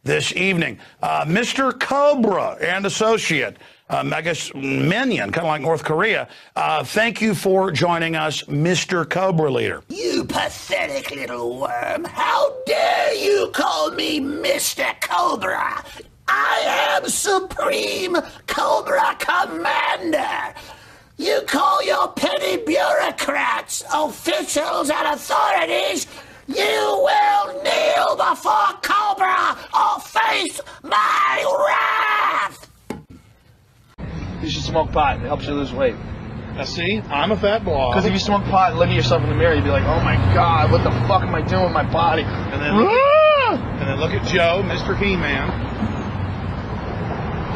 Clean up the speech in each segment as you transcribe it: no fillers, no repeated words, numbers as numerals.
this evening. Mr. Cobra and Associate, I guess Minion, kind of like North Korea. Thank you for joining us, Mr. Cobra Leader. You pathetic little worm. How dare you call me Mr. Cobra? I am Supreme Cobra Commander. You call your petty bureaucrats, officials, and authorities. You will kneel before Cobra or face my wrath. You should smoke pot. It helps you lose weight. Now see, I'm a fat blob. Because if you smoke pot and look at yourself in the mirror, you'd be like, oh my God, what the fuck am I doing with my body? And then look at Joe, Mr. He-Man.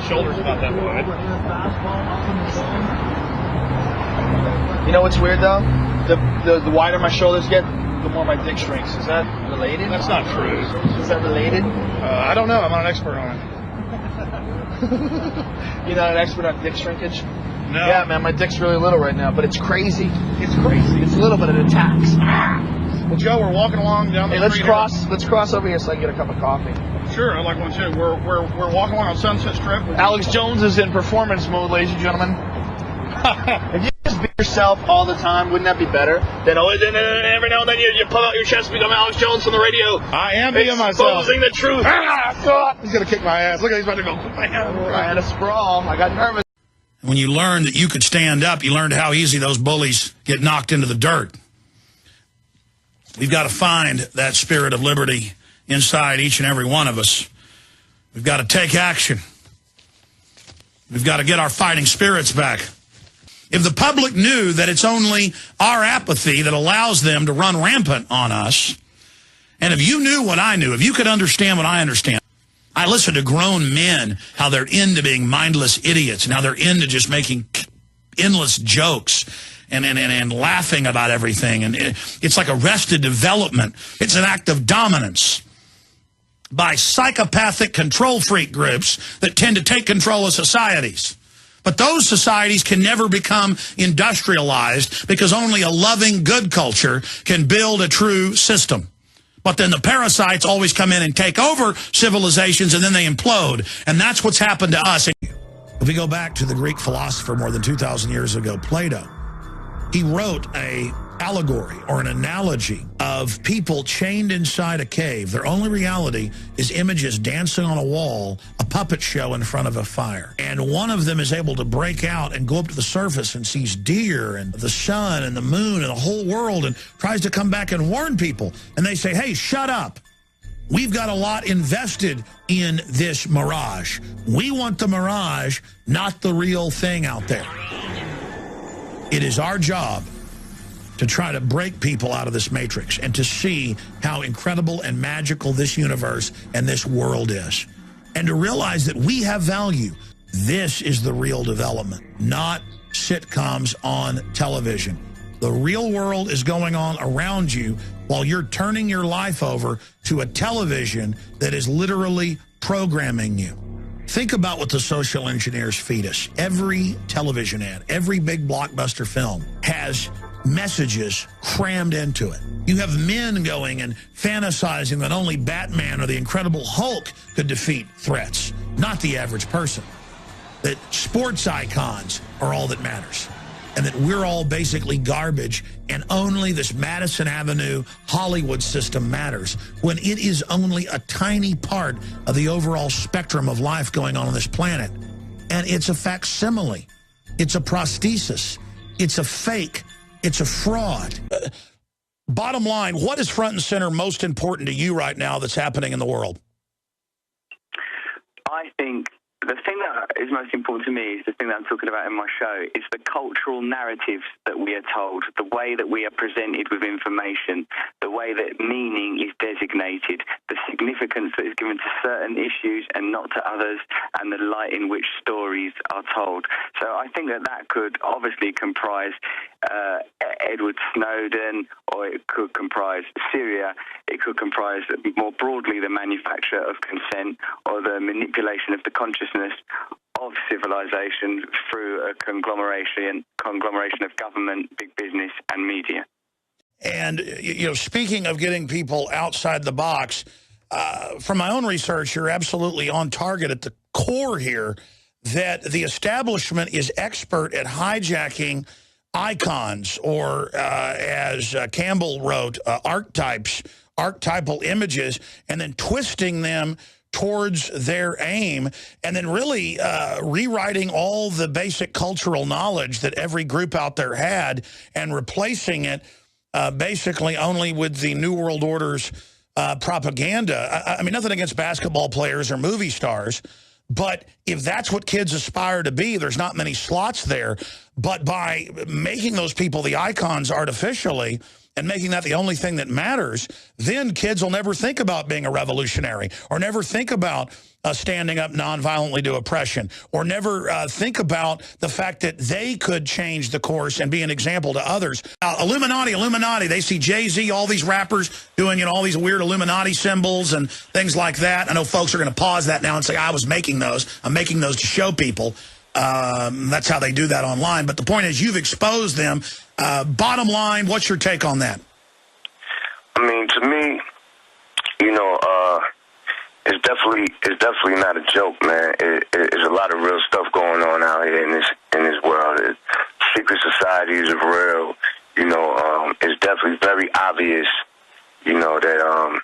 Shoulders about that wide. You know what's weird though? The wider my shoulders get, the more my dick shrinks. Is that related? That's not true. Is that related? I don't know. I'm not an expert on it. You're not an expert on dick shrinkage? No. Yeah, man, my dick's really little right now, but it's crazy. It's crazy. It's little, but it attacks. Well, Joe, we're walking along down the street. Let's cross over here so I can get a cup of coffee. Sure, I'd like one too. We're walking along on Sunset Strip. Alex Jones is in performance mode, ladies and gentlemen. If you just be yourself all the time, wouldn't that be better? Then every now and then you pull out your chest and become Alex Jones on the radio. I am being myself. Exposing the truth. He's going to kick my ass. Look, he's about to go. I had a sprawl. I got nervous. When you learned that you could stand up, you learned how easy those bullies get knocked into the dirt. We've got to find that spirit of liberty inside each and every one of us. We've got to take action. We've got to get our fighting spirits back. If the public knew that it's only our apathy that allows them to run rampant on us, and if you knew what I knew, if you could understand what I understand, I listen to grown men, how they're into being mindless idiots, and how they're into just making endless jokes and laughing about everything. And it's like arrested development. It's an act of dominance by psychopathic control freak groups that tend to take control of societies. But those societies can never become industrialized because only a loving, good culture can build a true system. But then the parasites always come in and take over civilizations, and then they implode. And that's what's happened to us. If we go back to the Greek philosopher more than 2,000 years ago, Plato, he wrote an allegory or an analogy of people chained inside a cave. Their only reality is images dancing on a wall, a puppet show in front of a fire. And one of them is able to break out and go up to the surface and sees deer and the sun and the moon and the whole world and tries to come back and warn people. And they say, hey, shut up. We've got a lot invested in this mirage. We want the mirage, not the real thing out there. It is our job to try to break people out of this matrix and to see how incredible and magical this universe and this world is. And to realize that we have value. This is the real development, not sitcoms on television. The real world is going on around you while you're turning your life over to a television that is literally programming you. Think about what the social engineers feed us. Every television ad, every big blockbuster film has messages crammed into it. You have men going and fantasizing that only Batman or the Incredible Hulk could defeat threats, not the average person. That sports icons are all that matters. And that we're all basically garbage, and only this Madison Avenue Hollywood system matters, when it is only a tiny part of the overall spectrum of life going on this planet. And it's a facsimile. It's a prosthesis. It's a fake. It's a fraud. Bottom line, what is front and center most important to you right now that's happening in the world? I think the thing that is most important to me is the thing that I'm talking about in my show. It's the cultural narratives that we are told, the way that we are presented with information, the way that meaning is designated, the significance that is given to certain issues and not to others, and the light in which stories are told. So I think that that could obviously comprise Edward Snowden, or it could comprise Syria. It could comprise more broadly the manufacture of consent or the manipulation of the consciousness of civilization through a conglomeration of government, big business, and media. And, you know, speaking of getting people outside the box, from my own research, you're absolutely on target at the core here, that the establishment is expert at hijacking icons, or as Campbell wrote, archetypal images, and then twisting them towards their aim, and then really rewriting all the basic cultural knowledge that every group out there had and replacing it basically only with the New World Order's propaganda. I mean, nothing against basketball players or movie stars, but if that's what kids aspire to be, there's not many slots there. But by making those people the icons artificially and making that the only thing that matters, then kids will never think about being a revolutionary, or never think about standing up nonviolently to oppression, or never think about the fact that they could change the course and be an example to others. Illuminati, they see Jay-Z, all these rappers doing, all these weird Illuminati symbols and things like that. I know folks are going to pause that now and say, I was making those. I'm making those to show people. That's how they do that online. But the point is, you've exposed them. Bottom line, what's your take on that? I mean, to me, it's definitely not a joke, man. It's a lot of real stuff going on out here in this world. Secret societies are real. It's definitely very obvious, that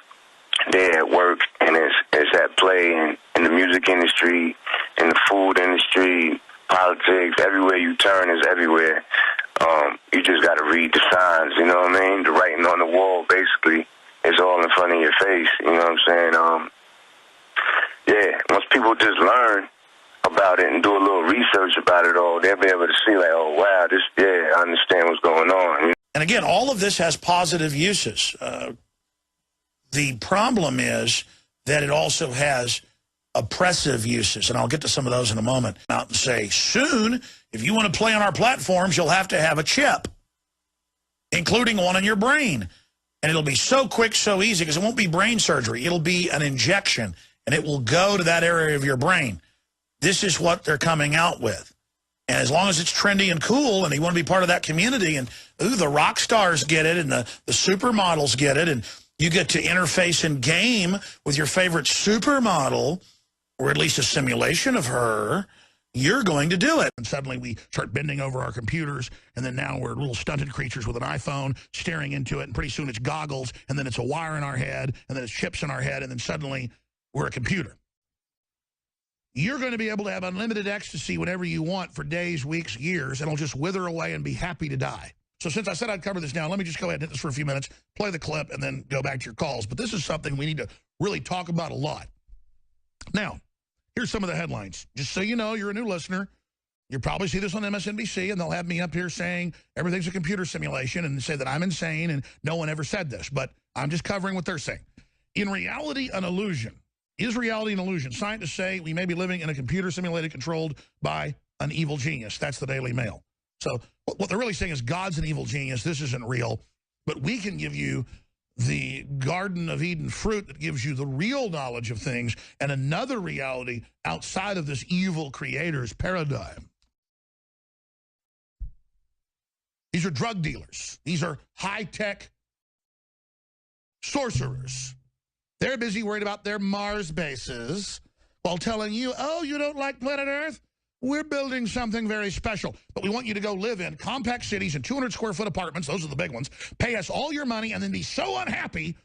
they're at work, and it's at play in the music industry, in the food industry, politics. Everywhere you turn is everywhere. You just got to read the signs, you know what I mean? The writing on the wall, basically, is all in front of your face, you know what I'm saying? Yeah, once people just learn about it and do a little research about it all, they'll be able to see, like, oh, wow, I understand what's going on. And again, all of this has positive uses. The problem is that it also has oppressive uses, and I'll get to some of those in a moment. Out and say, soon, if you want to play on our platforms, you'll have to have a chip, including one in your brain. And it'll be so quick, so easy, because it won't be brain surgery. It'll be an injection, and it will go to that area of your brain. This is what they're coming out with. And as long as it's trendy and cool, and you want to be part of that community, and the rock stars get it, and the supermodels get it, and you get to interface and game with your favorite supermodel, or at least a simulation of her, you're going to do it. And suddenly we start bending over our computers, and then now we're little stunted creatures with an iPhone staring into it, and pretty soon it's goggles, and then it's a wire in our head, and then it's chips in our head, and then suddenly we're a computer. You're going to be able to have unlimited ecstasy whenever you want for days, weeks, years, and it'll just wither away and be happy to die. So since I said I'd cover this now, let me just go ahead and hit this for a few minutes, play the clip, and then go back to your calls. But this is something we need to really talk about a lot. Now, here's some of the headlines. Just so you know, you're a new listener. You probably see this on MSNBC, and they'll have me up here saying everything's a computer simulation and say that I'm insane and no one ever said this. But I'm just covering what they're saying. In reality, an illusion. Is reality an illusion? Scientists say we may be living in a computer simulated controlled by an evil genius. That's the Daily Mail. So what they're really saying is God's an evil genius. This isn't real. But we can give you the Garden of Eden fruit that gives you the real knowledge of things and another reality outside of this evil creator's paradigm. These are drug dealers. These are high-tech sorcerers. They're busy worried about their Mars bases while telling you, oh, you don't like planet Earth? We're building something very special. But we want you to go live in compact cities and 200-square-foot apartments. Those are the big ones. Pay us all your money and then be so unhappy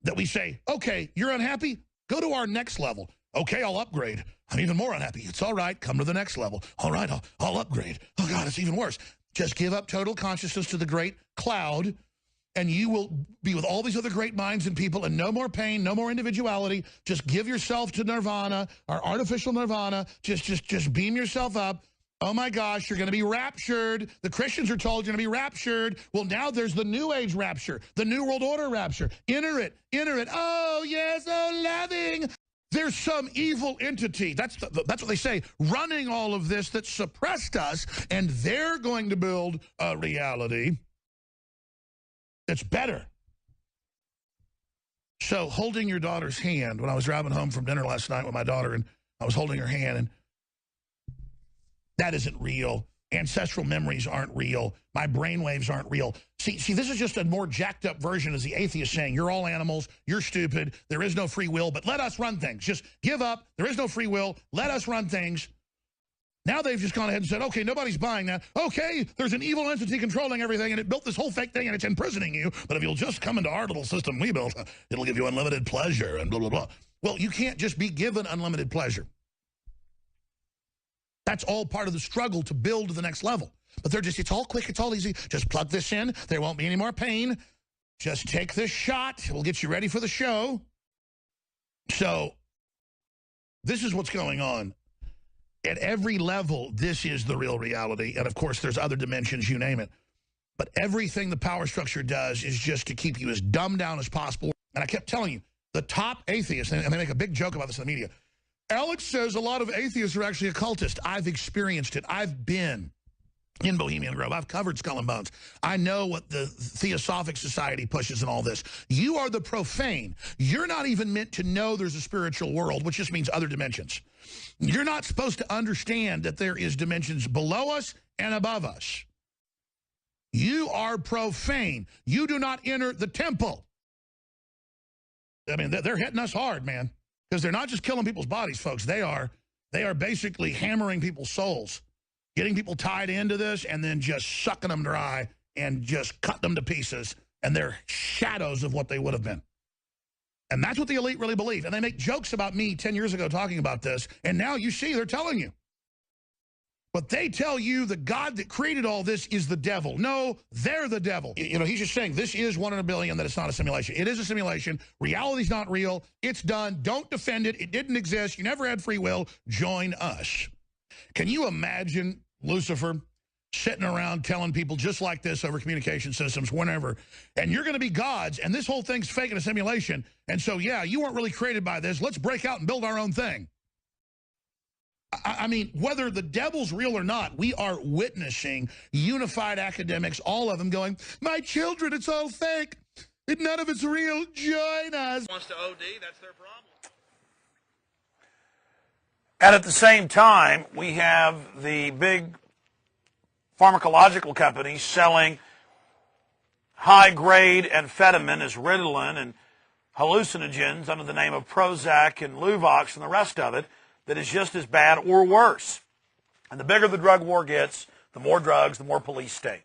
that we say, okay, you're unhappy? Go to our next level. Okay, I'll upgrade. I'm even more unhappy. It's all right. Come to the next level. All right, I'll upgrade. Oh, God, it's even worse. Just give up total consciousness to the great cloud, and you will be with all these other great minds and people, and no more pain, no more individuality. Just give yourself to nirvana, or artificial nirvana. Just beam yourself up. Oh, my gosh, you're going to be raptured. The Christians are told you're going to be raptured. Well, now there's the New Age rapture, the New World Order rapture. Enter it, enter it. Oh, yes, oh, loving. There's some evil entity, that's what they say, running all of this that suppressed us, and they're going to build a reality that's better. So holding your daughter's hand, when I was driving home from dinner last night with my daughter, and I was holding her hand, and that isn't real. ancestral memories aren't real. My brainwaves aren't real. See, this is just a more jacked up version as the atheist saying, you're all animals, you're stupid, there is no free will, but let us run things. Just give up, there is no free will, let us run things. Now they've just gone ahead and said, okay, nobody's buying that. Okay, there's an evil entity controlling everything, and it built this whole fake thing, and it's imprisoning you. But if you'll just come into our little system we built, it'll give you unlimited pleasure, and blah, blah, blah. Well, you can't just be given unlimited pleasure. That's all part of the struggle to build to the next level. But they're just, it's all quick, it's all easy. Just plug this in. There won't be any more pain. Just take this shot. We'll get you ready for the show. So this is what's going on. At every level, this is the real reality. And, of course, there's other dimensions, you name it. But everything the power structure does is just to keep you as dumbed down as possible. And I kept telling you, the top atheists, and they make a big joke about this in the media, Alex says a lot of atheists are actually occultists. I've experienced it. I've been in Bohemian Grove. I've covered Skull and Bones. I know what the Theosophic Society pushes and all this. You are the profane. You're not even meant to know there's a spiritual world, which just means other dimensions. You're not supposed to understand that there is dimensions below us and above us. You are profane. You do not enter the temple. I mean, they're hitting us hard, man, because they're not just killing people's bodies, folks. They are basically hammering people's souls, getting people tied into this and then just sucking them dry and just cut them to pieces, and they're shadows of what they would have been. And that's what the elite really believe. And they make jokes about me 10 years ago talking about this, and now you see they're telling you. But they tell you the God that created all this is the devil. No, they're the devil. You know, he's just saying this is 1 in a billion, that it's not a simulation. It is a simulation. Reality's not real. It's done. Don't defend it. It didn't exist. You never had free will. Join us. Can you imagine Lucifer sitting around telling people just like this over communication systems, whenever, and you're going to be gods, and this whole thing's fake and a simulation, and so, yeah, you weren't really created by this. Let's break out and build our own thing. I mean, whether the devil's real or not, we are witnessing unified academics, all of them going, my children, it's all fake. None of it's real. Join us. Wants to OD, that's their problem. And at the same time, we have the big pharmacological companies selling high-grade amphetamine as Ritalin and hallucinogens under the name of Prozac and Luvox and the rest of it, that is just as bad or worse. And the bigger the drug war gets, the more drugs, the more police state.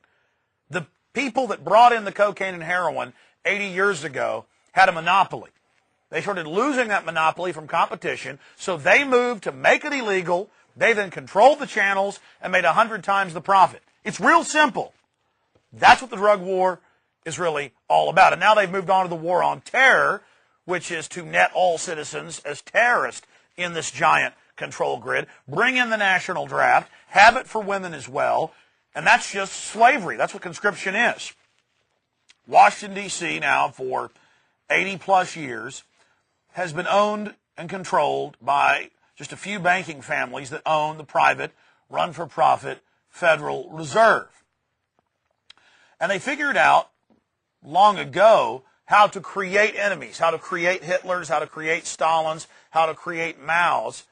The people that brought in the cocaine and heroin 80 years ago had a monopoly. They started losing that monopoly from competition, so they moved to make it illegal. They then controlled the channels and made 100 times the profit. It's real simple. That's what the drug war is really all about. And now they've moved on to the war on terror, which is to net all citizens as terrorists in this giant control grid, bring in the national draft, have it for women as well, and that's just slavery. That's what conscription is. Washington, D.C. now for 80-plus years has been owned and controlled by just a few banking families that own the private, run-for-profit Federal Reserve. And they figured out long ago how to create enemies, how to create Hitlers, how to create Stalins, how to create Maos,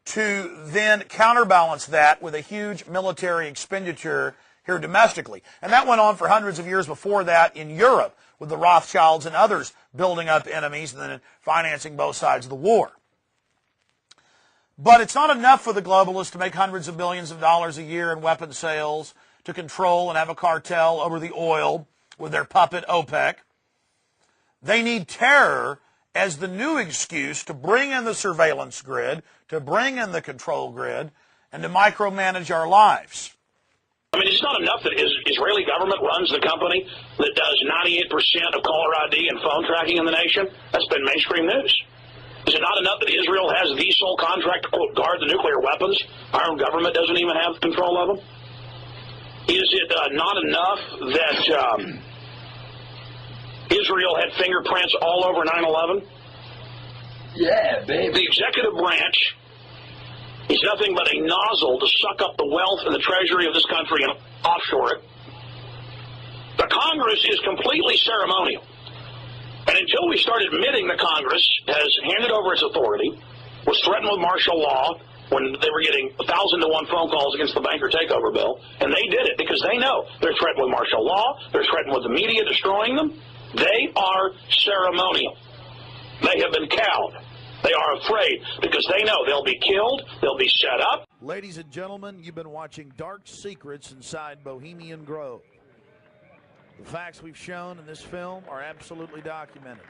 to then counterbalance that with a huge military expenditure here domestically. And that went on for hundreds of years before that in Europe, with the Rothschilds and others building up enemies and then financing both sides of the war. But it's not enough for the globalists to make hundreds of billions of dollars a year in weapon sales, to control and have a cartel over the oil with their puppet OPEC. They need terror as the new excuse to bring in the surveillance grid, to bring in the control grid, and to micromanage our lives. I mean, it's not enough that Israeli government runs the company that does 98% of caller ID and phone tracking in the nation. That's been mainstream news. Is it not enough that Israel has the sole contract to, quote, guard the nuclear weapons? Our own government doesn't even have control of them. Is it not enough that Israel had fingerprints all over 9/11? Yeah, baby. The executive branch is nothing but a nozzle to suck up the wealth and the treasury of this country and offshore it. The Congress is completely ceremonial. And until we start admitting the Congress has handed over its authority, was threatened with martial law, when they were getting 1,000-to-1 phone calls against the banker takeover bill, and they did it because they know they're threatened with martial law, they're threatened with the media destroying them. They are ceremonial. They have been cowed. They are afraid because they know they'll be killed, they'll be set up. Ladies and gentlemen, you've been watching Dark Secrets Inside Bohemian Grove. The facts we've shown in this film are absolutely documented.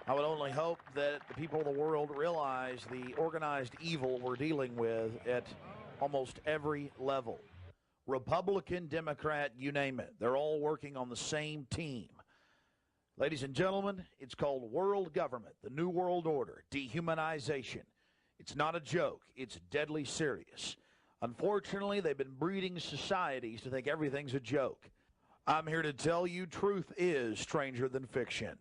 I would only hope that the people of the world realize the organized evil we're dealing with at almost every level. Republican, Democrat, you name it. They're all working on the same team. Ladies and gentlemen, it's called world government, the New World Order, dehumanization. It's not a joke. It's deadly serious. Unfortunately, they've been breeding societies to think everything's a joke. I'm here to tell you truth is stranger than fiction.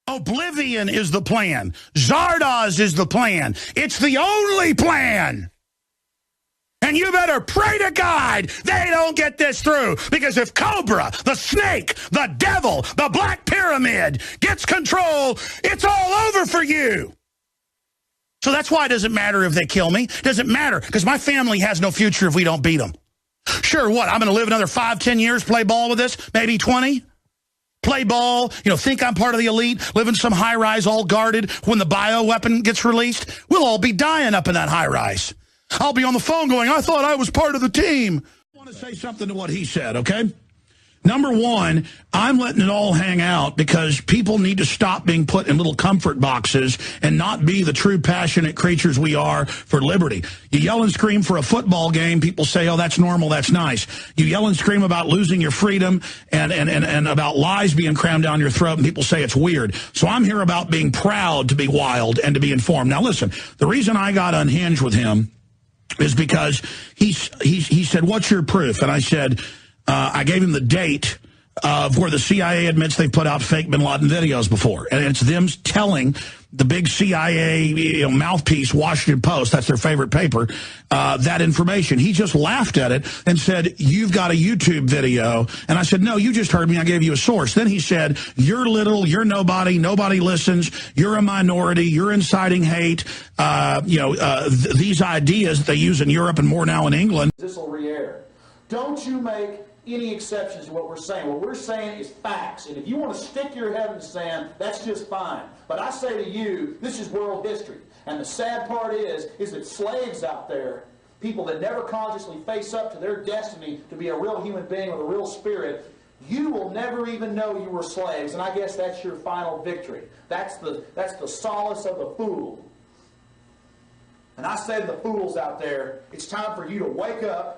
Oblivion is the plan. Zardoz is the plan. It's the only plan. And you better pray to God they don't get this through. Because if Cobra, the snake, the devil, the Black Pyramid gets control, it's all over for you. So that's why it doesn't matter if they kill me. It doesn't matter because my family has no future if we don't beat them. Sure, what? I'm going to live another 5, 10 years, play ball with this, maybe 20? Play ball, think I'm part of the elite, live in some high-rise all guarded. When the bioweapon gets released, we'll all be dying up in that high-rise. I'll be on the phone going, I thought I was part of the team. I want to say something to what he said, okay? Number one, I'm letting it all hang out because people need to stop being put in little comfort boxes and not be the true passionate creatures we are for liberty. You yell and scream for a football game, people say, oh, that's normal, that's nice. You yell and scream about losing your freedom and about lies being crammed down your throat, and people say it's weird. So I'm here about being proud to be wild and to be informed. Now, listen, the reason I got unhinged with him is because he said, what's your proof? And I said, I gave him the date of where the CIA admits they put out fake bin Laden videos before. And it's them telling the big CIA mouthpiece, Washington Post, that's their favorite paper, that information. He just laughed at it and said, you've got a YouTube video. And I said, no, you just heard me. I gave you a source. Then he said, you're little, you're nobody, nobody listens, you're a minority, you're inciting hate. These ideas that they use in Europe and more now in England. This will re-air. Don't you make any exceptions to what we're saying. What we're saying is facts. And if you want to stick your head in the sand, that's just fine. But I say to you, this is world history. And the sad part is that slaves out there, people that never consciously face up to their destiny to be a real human being with a real spirit, you will never even know you were slaves. And I guess that's your final victory. That's the solace of the fool. And I say to the fools out there, it's time for you to wake up.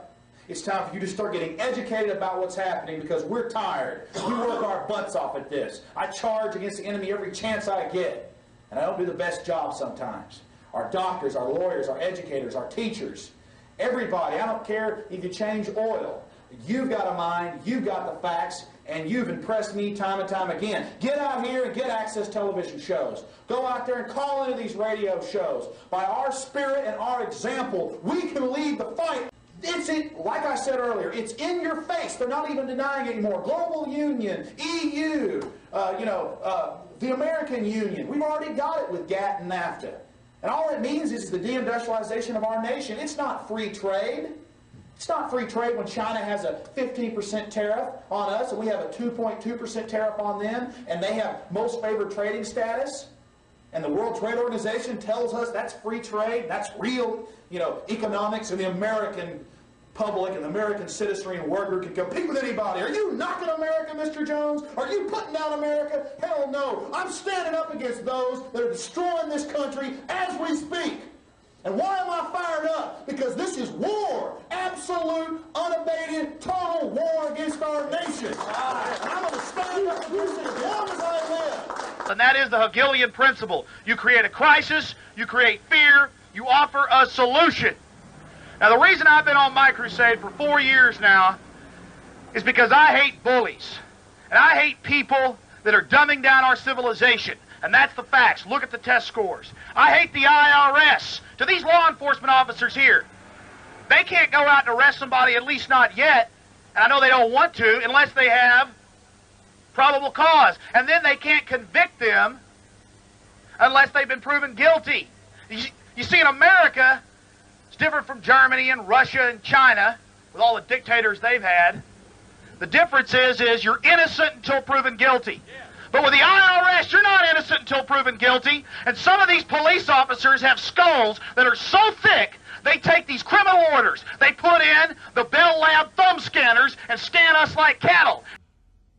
It's time for you to start getting educated about what's happening because we're tired. We work our butts off at this. I charge against the enemy every chance I get. And I don't do the best job sometimes. Our doctors, our lawyers, our educators, our teachers, everybody, I don't care if you change oil. You've got a mind, you've got the facts, and you've impressed me time and time again. Get out here and get Access television shows. Go out there and call into these radio shows. By our spirit and our example, we can lead the fight. Like I said earlier, it's in your face. They're not even denying it anymore. Global Union, EU, the American Union. We've already got it with GATT and NAFTA. And all it means is the deindustrialization of our nation. It's not free trade. It's not free trade when China has a 15% tariff on us and we have a 2.2% tariff on them and they have most favored trading status. And the World Trade Organization tells us that's free trade, that's real, economics, and the American public and the American citizenry and worker can compete with anybody. Are you knocking America, Mr. Jones? Are you putting down America? Hell no. I'm standing up against those that are destroying this country as we speak. And why am I fired up? Because this is war. Absolute, unabated, total war against our nation. And I'm going to stand up against it as long as I live. And that is the Hegelian principle. You create a crisis, you create fear, you offer a solution. Now, the reason I've been on my crusade for 4 years now is because I hate bullies. And I hate people that are dumbing down our civilization. And that's the facts. Look at the test scores. I hate the IRS. To these law enforcement officers here, they can't go out and arrest somebody, at least not yet, and I know they don't want to, unless they have probable cause. And then they can't convict them unless they've been proven guilty. You see, in America, it's different from Germany and Russia and China, with all the dictators they've had. The difference is you're innocent until proven guilty. But with the IRS, you're not innocent until proven guilty. And some of these police officers have skulls that are so thick, they take these criminal orders, they put in the Bell Lab thumb scanners and scan us like cattle.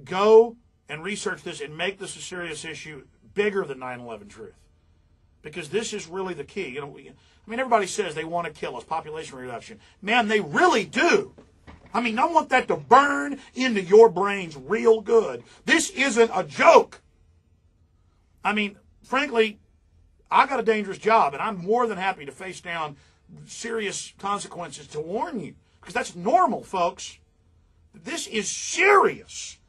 Go and research this and make this a serious issue, bigger than 9/11 truth. Because this is really the key. You know, I mean, everybody says they want to kill us, population reduction. Man, they really do. I mean, I want that to burn into your brains real good. This isn't a joke. I mean, frankly, I got a dangerous job, and I'm more than happy to face down serious consequences to warn you. Because that's normal, folks. This is serious.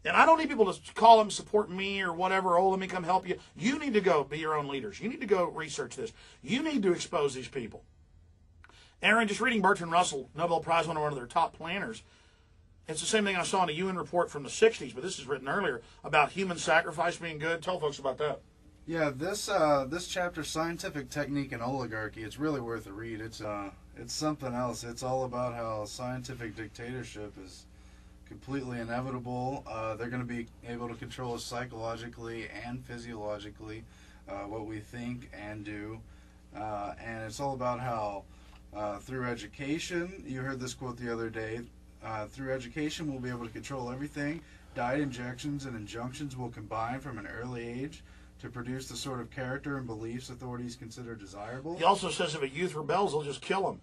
And I don't need people to call them, support me or whatever, oh, let me come help you. You need to go be your own leaders. You need to go research this. You need to expose these people. Aaron, just reading Bertrand Russell, Nobel Prize winner, one of their top planners, it's the same thing I saw in a UN report from the 60s, but this is written earlier, about human sacrifice being good. Tell folks about that. Yeah, this chapter, Scientific Technique and Oligarchy, it's really worth a read. It's something else. It's all about how scientific dictatorship is completely inevitable. They're going to be able to control us psychologically and physiologically, what we think and do. And it's all about how through education, you heard this quote the other day, through education we'll be able to control everything. Diet injections and injunctions will combine from an early age to produce the sort of character and beliefs authorities consider desirable. He also says if a youth rebels, they'll just kill him.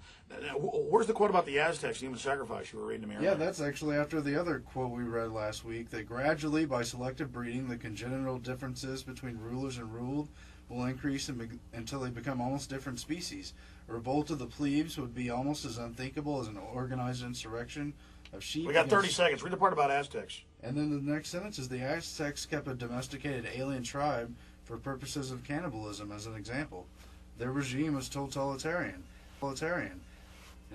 Where's the quote about the Aztecs, human sacrifice, you were reading to me earlier? Yeah, that's actually after the other quote we read last week, that gradually, by selective breeding, the congenital differences between rulers and ruled will increase until they become almost different species. A revolt of the plebes would be almost as unthinkable as an organized insurrection of sheep. We got 30 seconds. Read the part about Aztecs. And then the next sentence is the Aztecs kept a domesticated alien tribe for purposes of cannibalism as an example. Their regime was totalitarian. And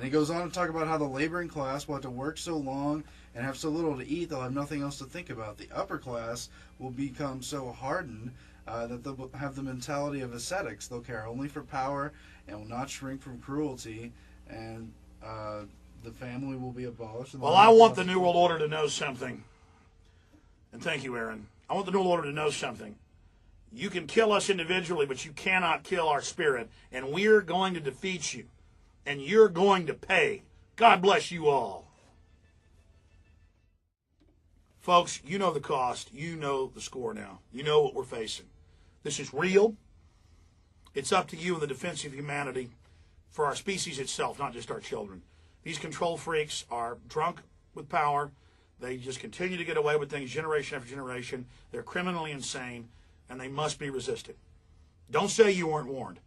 he goes on to talk about how the laboring class will have to work so long and have so little to eat they'll have nothing else to think about. The upper class will become so hardened that they'll have the mentality of ascetics. They'll care only for power and will not shrink from cruelty, and the family will be abolished. Well, I want the New World Order to know something. And thank you, Aaron. I want the New World Order to know something. You can kill us individually, but you cannot kill our spirit. And we're going to defeat you. And you're going to pay. God bless you all. Folks, you know the cost. You know the score now. You know what we're facing. This is real. It's up to you in the defense of humanity for our species itself, not just our children. These control freaks are drunk with power. They just continue to get away with things generation after generation. They're criminally insane, and they must be resisted. Don't say you weren't warned.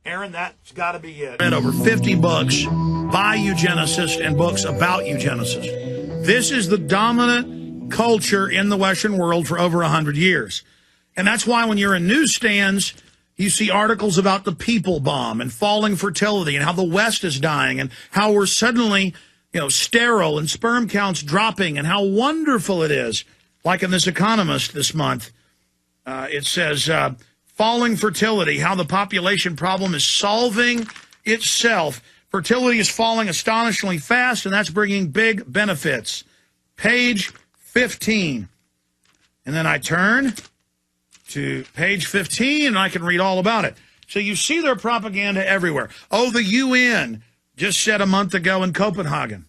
Aaron, that's got to be it. Read over 50 books by eugenicists and books about eugenicists. This is the dominant culture in the Western world for over 100 years. And that's why when you're in newsstands, you see articles about the people bomb and falling fertility and how the West is dying and how we're suddenly, sterile and sperm counts dropping and how wonderful it is. Like in this Economist this month, it says, falling fertility, how the population problem is solving itself. Fertility is falling astonishingly fast, and that's bringing big benefits. Page 15. And then I turn to page 15, and I can read all about it. So you see their propaganda everywhere. Oh, the UN just said a month ago in Copenhagen,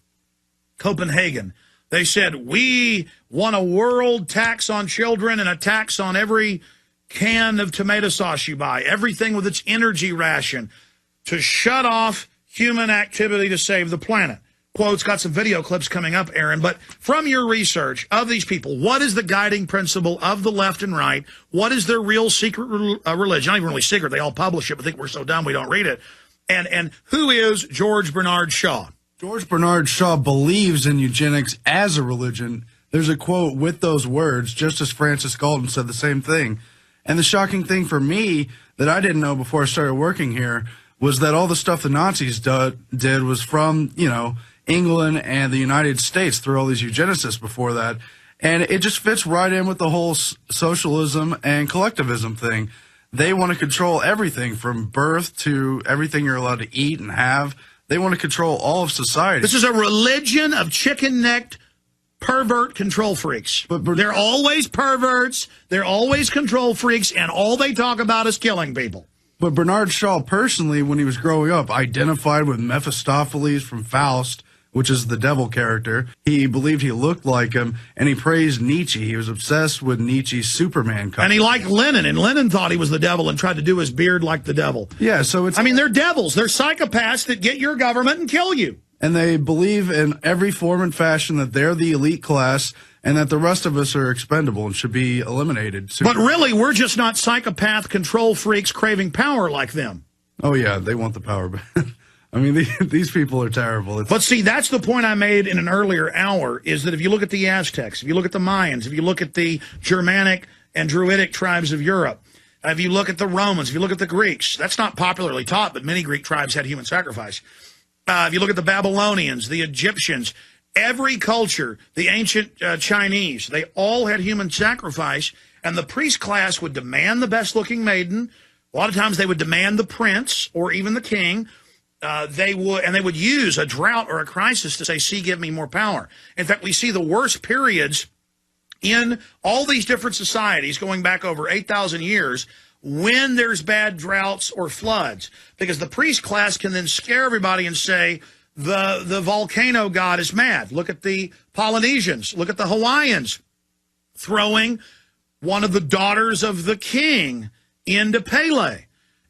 they said, we want a world tax on children and a tax on every can of tomato sauce you buy, everything with its energy ration, to shut off human activity to save the planet. Quotes, got some video clips coming up, Aaron, but from your research of these people, what is the guiding principle of the left and right? What is their real secret religion? Not even really secret, they all publish it, but think we're so dumb we don't read it. And who is George Bernard Shaw? George Bernard Shaw believes in eugenics as a religion. There's a quote with those words, just as Francis Galton said the same thing. And the shocking thing for me that I didn't know before I started working here was that all the stuff the Nazis did was from, England and the United States through all these eugenicists before that. And it just fits right in with the whole socialism and collectivism thing. They want to control everything from birth to everything you're allowed to eat and have. They want to control all of society. This is a religion of chicken-necked pervert control freaks. But they're always perverts, they're always control freaks, and all they talk about is killing people. But Bernard Shaw personally, when he was growing up, identified with Mephistopheles from Faust, which is the devil character. He believed he looked like him, and he praised Nietzsche. He was obsessed with Nietzsche's Superman comic. And he liked Lenin, and Lenin thought he was the devil and tried to do his beard like the devil. Yeah, so it's... I mean, they're devils. They're psychopaths that get your government and kill you. And they believe in every form and fashion that they're the elite class and that the rest of us are expendable and should be eliminated. But really, we're just not psychopath control freaks craving power like them. Oh, yeah, they want the power. I mean, these people are terrible. But see, that's the point I made in an earlier hour, is that if you look at the Aztecs, if you look at the Mayans, if you look at the Germanic and Druidic tribes of Europe, if you look at the Romans, if you look at the Greeks, that's not popularly taught, but many Greek tribes had human sacrifice. If you look at the Babylonians, the Egyptians, every culture, the ancient Chinese, they all had human sacrifice, and the priest class would demand the best-looking maiden. A lot of times they would demand the prince or even the king. They would use a drought or a crisis to say, see, give me more power. In fact, we see the worst periods in all these different societies going back over 8,000 years when there's bad droughts or floods, because the priest class can then scare everybody and say, the volcano god is mad. Look at the Polynesians. Look at the Hawaiians throwing one of the daughters of the king into Pele.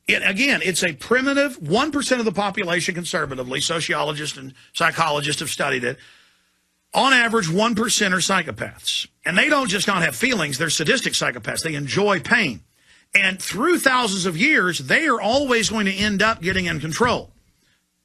Again, it's a primitive, 1% of the population conservatively, sociologists and psychologists have studied it. On average, 1% are psychopaths. And they don't just not have feelings, they're sadistic psychopaths. They enjoy pain. And through thousands of years, they are always going to end up getting in control.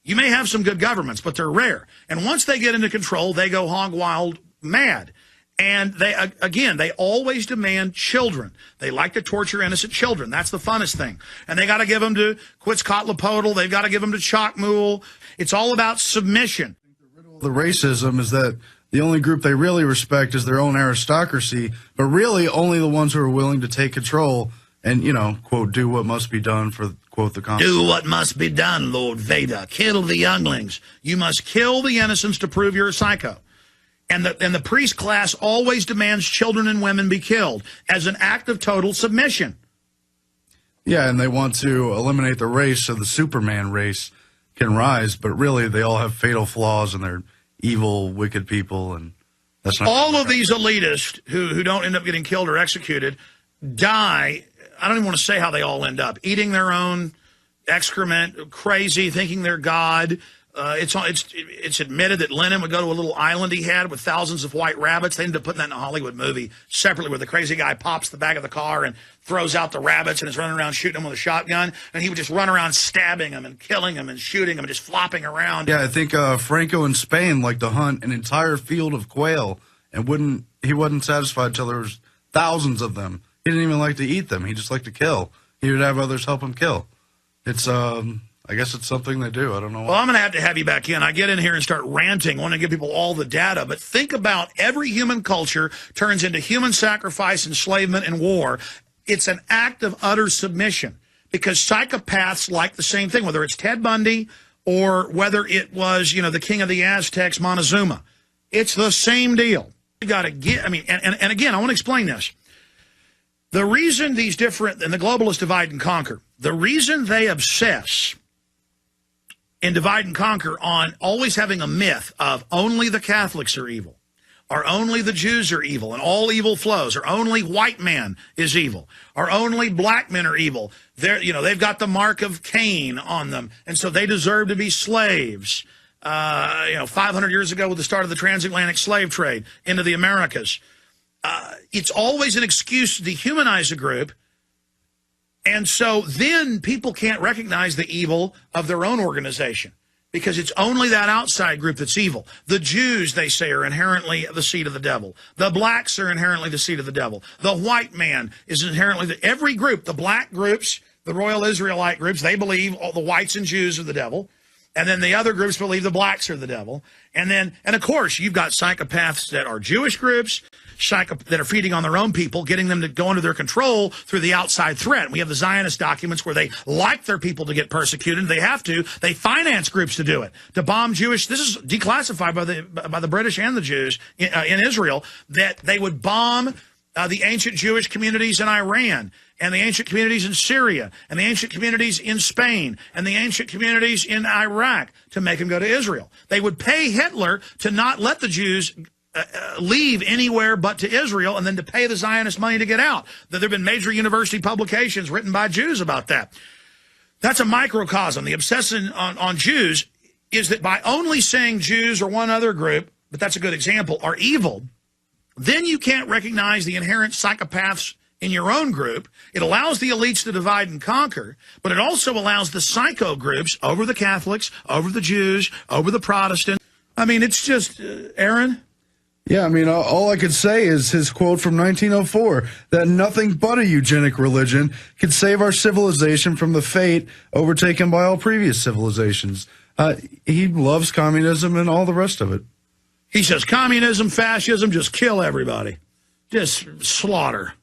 You may have some good governments, but they're rare. And once they get into control, they go hog wild mad. And they always demand children. They like to torture innocent children. That's the funnest thing. And they got to give them to Quetzalcoatl. They've got to give them to Chocmool. It's all about submission. The racism is that the only group they really respect is their own aristocracy, but really only the ones who are willing to take control and, quote, do what must be done for, quote, the Constitution. Do what must be done, Lord Vader. Kill the younglings. You must kill the innocents to prove you're a psycho. And the priest class always demands children and women be killed as an act of total submission. Yeah, and they want to eliminate the race so the Superman race can rise, but really they all have fatal flaws and they're evil, wicked people, and that's not... All of these elitists who don't end up getting killed or executed die. I don't even want to say how they all end up. Eating their own excrement, crazy, thinking they're God. It's admitted that Lenin would go to a little island he had with thousands of white rabbits. They ended up putting that in a Hollywood movie separately, where the crazy guy pops the back of the car and throws out the rabbits and is running around shooting them with a shotgun. And he would just run around stabbing them and killing them and shooting them and just flopping around. Yeah, I think Franco in Spain liked to hunt an entire field of quail and he wasn't satisfied until there was thousands of them. He didn't even like to eat them. He just liked to kill. He would have others help him kill. It's I guess it's something they do. I don't know why. Well, I'm going to have you back in. I get in here and start ranting, want to give people all the data. But think about every human culture turns into human sacrifice, enslavement, and war. It's an act of utter submission, because psychopaths like the same thing, whether it's Ted Bundy or whether it was, the king of the Aztecs, Montezuma. It's the same deal. You got to get, and again, I want to explain this. The reason these different, and the globalists divide and conquer, the reason they obsess and divide and conquer on always having a myth of only the Catholics are evil, or only the Jews are evil and all evil flows, or only white man is evil, or only black men are evil. They've got the mark of Cain on them, and so they deserve to be slaves. 500 years ago with the start of the transatlantic slave trade into the Americas. It's always an excuse to dehumanize a group. And so then people can't recognize the evil of their own organization, because it's only that outside group that's evil. The Jews, they say, are inherently the seed of the devil. The blacks are inherently the seed of the devil. The white man is inherently every group, the black groups, the Royal Israelite groups, they believe all the whites and Jews are the devil. And then the other groups believe the blacks are the devil. And of course, you've got psychopaths that are Jewish groups. that are feeding on their own people, getting them to go under their control through the outside threat. We have the Zionist documents where they like their people to get persecuted. They have to. They finance groups to do it, to bomb Jewish. This is declassified by the British and the Jews in Israel, that they would bomb the ancient Jewish communities in Iran, and the ancient communities in Syria, and the ancient communities in Spain, and the ancient communities in Iraq to make them go to Israel. They would pay Hitler to not let the Jews leave anywhere but to Israel, and then to pay the Zionist money to get out. There have been major university publications written by Jews about that. That's a microcosm. The obsession on Jews is that by only saying Jews or one other group, but that's a good example, are evil, then you can't recognize the inherent psychopaths in your own group. It allows the elites to divide and conquer, but it also allows the psycho groups over the Catholics, over the Jews, over the Protestants. I mean, it's just, Aaron? Yeah, I mean, all I could say is his quote from 1904, that nothing but a eugenic religion could save our civilization from the fate overtaken by all previous civilizations. He loves communism and all the rest of it. He says communism, fascism, just kill everybody. Just slaughter.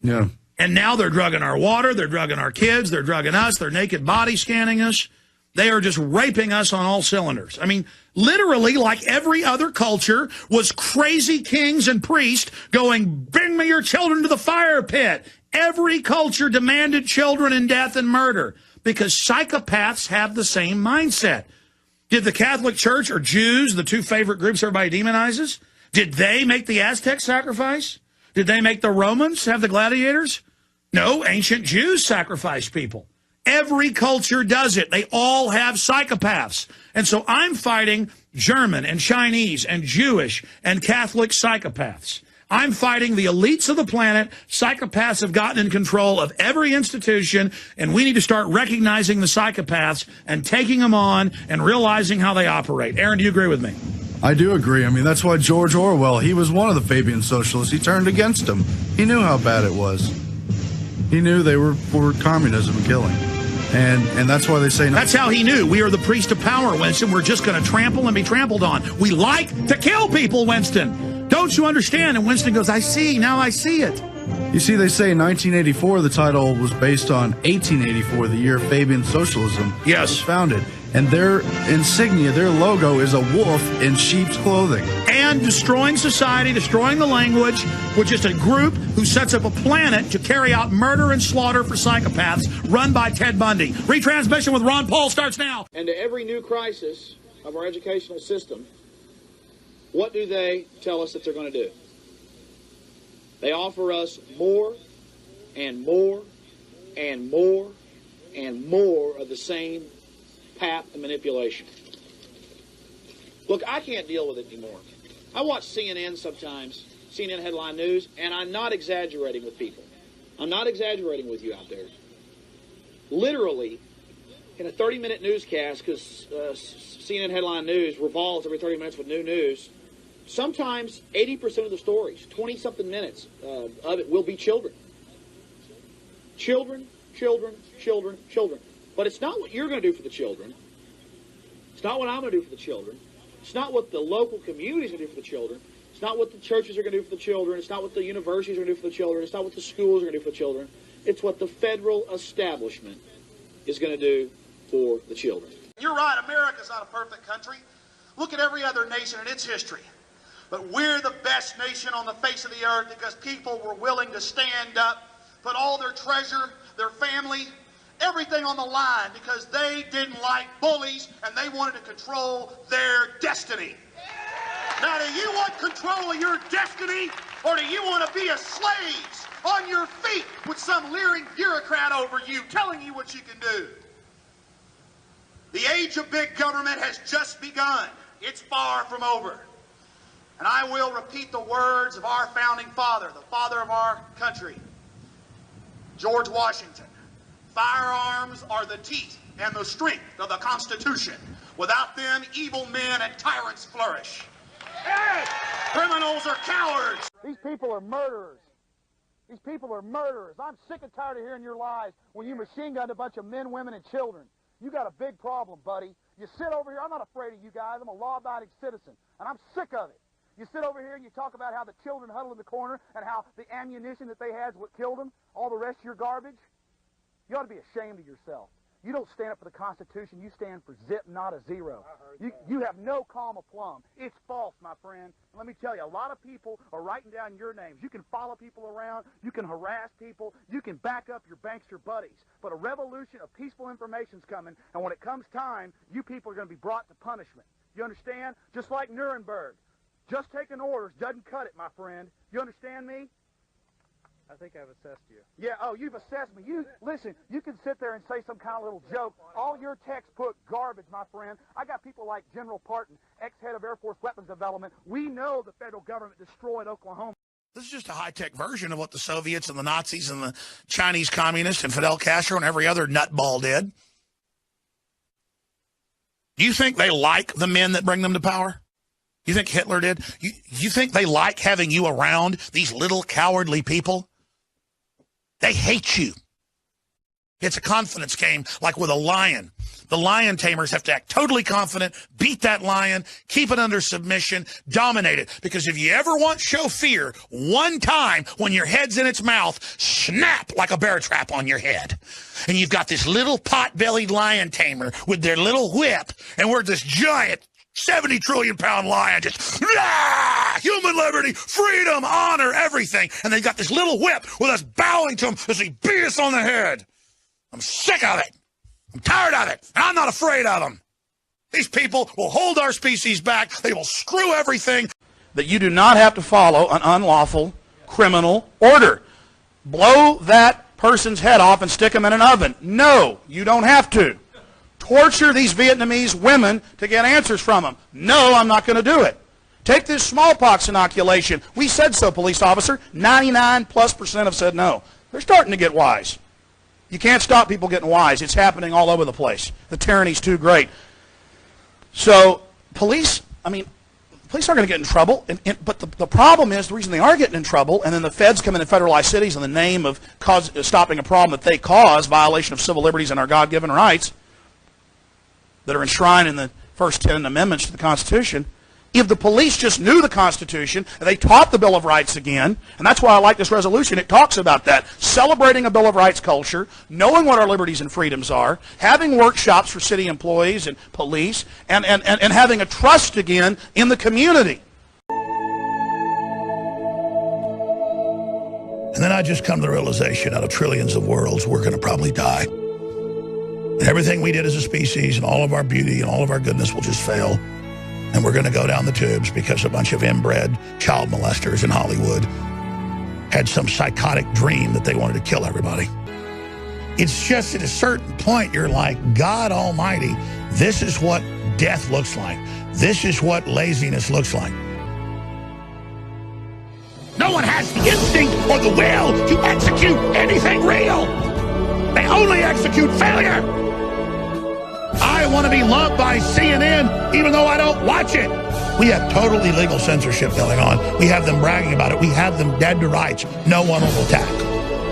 Yeah. And now they're drugging our water, they're drugging our kids, they're drugging us, they're naked body scanning us. They are just raping us on all cylinders. I mean, literally, like every other culture, was crazy kings and priests going, bring me your children to the fire pit. Every culture demanded children in death and murder because psychopaths have the same mindset. Did the Catholic Church or Jews, the two favorite groups everybody demonizes, did they make the Aztec sacrifice? Did they make the Romans have the gladiators? No, ancient Jews sacrificed people. Every culture does it. They all have psychopaths. And so I'm fighting German and Chinese and Jewish and Catholic psychopaths. I'm fighting the elites of the planet. Psychopaths have gotten in control of every institution, and we need to start recognizing the psychopaths and taking them on and realizing how they operate. Aaron, do you agree with me? I do agree. I mean, that's why George Orwell, he was one of the Fabian socialists. He turned against them. He knew how bad it was. He knew they were for communism and killing. And that's why they say no. That's how he knew. We are the priest of power, Winston. We're just going to trample and be trampled on. We like to kill people, Winston. Don't you understand? And Winston goes, I see. Now I see it. You see, they say in 1984 the title was based on 1884, the year Fabian socialism was founded. And their insignia, their logo, is a wolf in sheep's clothing. And destroying society, destroying the language, with just a group who sets up a planet to carry out murder and slaughter for psychopaths, run by Ted Bundy. Retransmission with Ron Paul starts now. And to every new crisis of our educational system, what do they tell us that they're going to do? They offer us more and more and more and more of the same pap and manipulation. Look, I can't deal with it anymore. I watch CNN sometimes, CNN headline news, and I'm not exaggerating with people. I'm not exaggerating with you out there. Literally, in a 30-minute newscast, because CNN headline news revolves every 30 minutes with new news, sometimes 80% of the stories, 20-something minutes of it will be children. Children, children, children, children. But it's not what you're going to do for the children. It's not what I'm going to do for the children. It's not what the local communities are going to do for the children. It's not what the churches are going to do for the children. It's not what the universities are going to do for the children. It's not what the schools are going to do for the children. It's what the federal establishment is going to do for the children. You're right, America's not a perfect country. Look at every other nation in its history. But we're the best nation on the face of the earth because people were willing to stand up, put all their treasure, their family, everything on the line because they didn't like bullies and they wanted to control their destiny. Now, do you want control of your destiny or do you want to be a slave on your feet with some leering bureaucrat over you telling you what you can do? The age of big government has just begun. It's far from over. And I will repeat the words of our founding father, the father of our country, George Washington. Firearms are the teeth and the strength of the Constitution. Without them, evil men and tyrants flourish. Hey! Criminals are cowards. These people are murderers. These people are murderers. I'm sick and tired of hearing your lies when you machine gunned a bunch of men, women, and children. You got a big problem, buddy. You sit over here. I'm not afraid of you guys. I'm a law-abiding citizen, and I'm sick of it. You sit over here and you talk about how the children huddle in the corner and how the ammunition that they had is what killed them, all the rest of your garbage. You ought to be ashamed of yourself. You don't stand up for the Constitution. You stand for zip, not a zero. You have no calm aplomb. It's false, my friend. And let me tell you, a lot of people are writing down your names. You can follow people around. You can harass people. You can back up your bankster buddies. But a revolution of peaceful information is coming, and when it comes time, you people are going to be brought to punishment. You understand? Just like Nuremberg. Just taking orders doesn't cut it, my friend. You understand me? I think I've assessed you. Yeah, oh, you've assessed me. Listen, you can sit there and say some kind of little joke. All your textbook garbage, my friend. I got people like General Parton, ex-head of Air Force Weapons Development. We know the federal government destroyed Oklahoma. This is just a high-tech version of what the Soviets and the Nazis and the Chinese communists and Fidel Castro and every other nutball did. Do you think they like the men that bring them to power? You think Hitler did? You think they like having you around, these little cowardly people? They hate you. It's a confidence game, like with a lion. The lion tamers have to act totally confident, beat that lion, keep it under submission, dominate it. Because if you ever want to show fear, one time when your head's in its mouth, snap like a bear trap on your head. And you've got this little pot-bellied lion tamer with their little whip, and we're this giant 70 trillion pound lion, just human liberty, freedom, honor, everything. And they got this little whip with us bowing to him as he beat us on the head. I'm sick of it. I'm tired of it. And I'm not afraid of them. These people will hold our species back. They will screw everything. That you do not have to follow an unlawful criminal order. Blow that person's head off and stick him in an oven. No, you don't have to. Torture these Vietnamese women to get answers from them. No, I'm not going to do it. Take this smallpox inoculation. We said so, police officer. 99+% have said no. They're starting to get wise. You can't stop people getting wise. It's happening all over the place. The tyranny's too great. So police aren't going to get in trouble. But the problem is, the reason they are getting in trouble, and then the feds come in and federalize cities in the name of stopping a problem that they cause, violation of civil liberties and our God-given rights, that are enshrined in the first 10 amendments to the Constitution. If the police just knew the Constitution, and they taught the Bill of Rights again, and that's why I like this resolution, it talks about that, celebrating a Bill of Rights culture, knowing what our liberties and freedoms are, having workshops for city employees and police, and having a trust again in the community. And then I just come to the realization, out of trillions of worlds, we're going to probably die. And everything we did as a species and all of our beauty and all of our goodness will just fail. And we're going to go down the tubes because a bunch of inbred child molesters in Hollywood had some psychotic dream that they wanted to kill everybody. It's just at a certain point, you're like, God Almighty, this is what death looks like. This is what laziness looks like. No one has the instinct or the will to execute anything real. They only execute failure. I want to be loved by CNN, even though I don't watch it. We have total illegal censorship going on. We have them bragging about it. We have them dead to rights. No one will attack.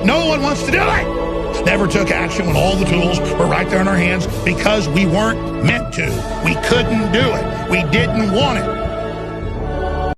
No one wants to do it. Never took action when all the tools were right there in our hands because we weren't meant to. We couldn't do it. We didn't want it.